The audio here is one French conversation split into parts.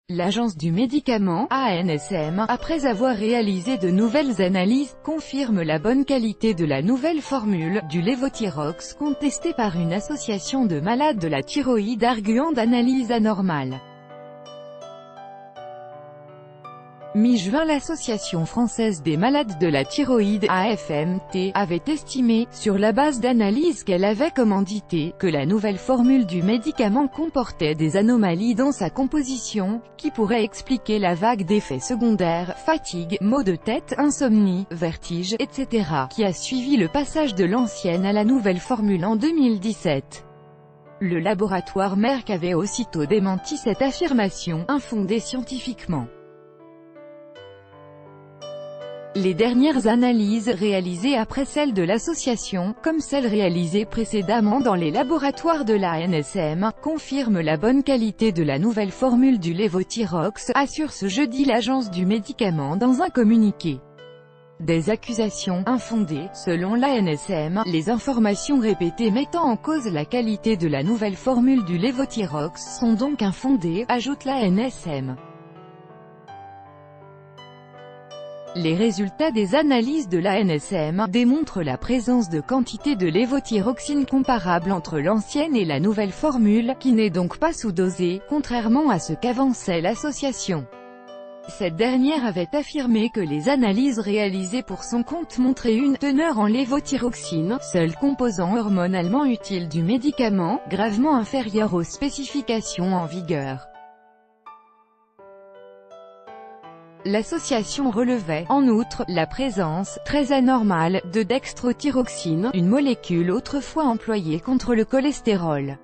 L'Agence du médicament, ANSM, après avoir réalisé de nouvelles analyses, confirme la bonne qualité de la nouvelle formule, du Levothyrox, contestée par une association de malades de la thyroïde arguant d'analyses anormales. Mi-juin, l'Association française des malades de la thyroïde, AFMT, avait estimé, sur la base d'analyses qu'elle avait commanditées, que la nouvelle formule du médicament comportait des anomalies dans sa composition, qui pourraient expliquer la vague d'effets secondaires, fatigue, maux de tête, insomnie, vertige, etc., qui a suivi le passage de l'ancienne à la nouvelle formule en 2017. Le laboratoire Merck avait aussitôt démenti cette affirmation, infondée scientifiquement. Les dernières analyses réalisées après celles de l'association, comme celles réalisées précédemment dans les laboratoires de la ANSM, confirment la bonne qualité de la nouvelle formule du Levothyrox, assure ce jeudi l'Agence du médicament dans un communiqué. Des accusations infondées, selon l'ANSM, les informations répétées mettant en cause la qualité de la nouvelle formule du Levothyrox sont donc infondées, ajoute l'ANSM. Les résultats des analyses de l'ANSM démontrent la présence de quantités de lévothyroxine comparables entre l'ancienne et la nouvelle formule, qui n'est donc pas sous-dosée, contrairement à ce qu'avançait l'association. Cette dernière avait affirmé que les analyses réalisées pour son compte montraient une teneur en lévothyroxine, seul composant hormonalement utile du médicament, gravement inférieure aux spécifications en vigueur. L'association relevait, en outre, la présence, très anormale, de dextrothyroxine, une molécule autrefois employée contre le cholestérol.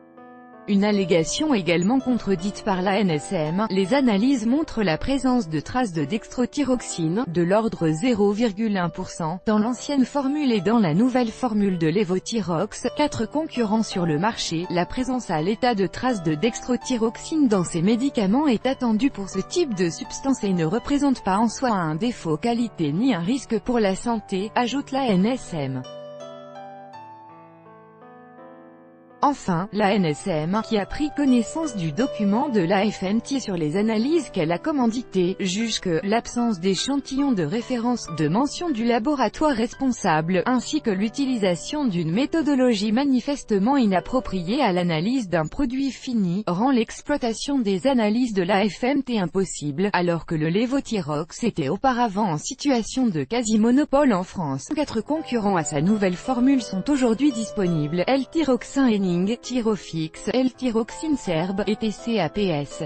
Une allégation également contredite par l'ANSM, les analyses montrent la présence de traces de dextrothyroxine, de l'ordre 0,1%, dans l'ancienne formule et dans la nouvelle formule de Levothyrox, 4 concurrents sur le marché. La présence à l'état de traces de dextrothyroxine dans ces médicaments est attendue pour ce type de substance et ne représente pas en soi un défaut qualité ni un risque pour la santé, ajoute l'ANSM. Enfin, l'ANSM, qui a pris connaissance du document de l'AFMT sur les analyses qu'elle a commanditées, juge que l'absence d'échantillons de référence, de mention du laboratoire responsable, ainsi que l'utilisation d'une méthodologie manifestement inappropriée à l'analyse d'un produit fini, rend l'exploitation des analyses de l'AFMT impossible, alors que le Levothyrox était auparavant en situation de quasi-monopole en France. 4 concurrents à sa nouvelle formule sont aujourd'hui disponibles, L-thyroxin et Tyrofix, L-thyroxine serbe, et TCAPS.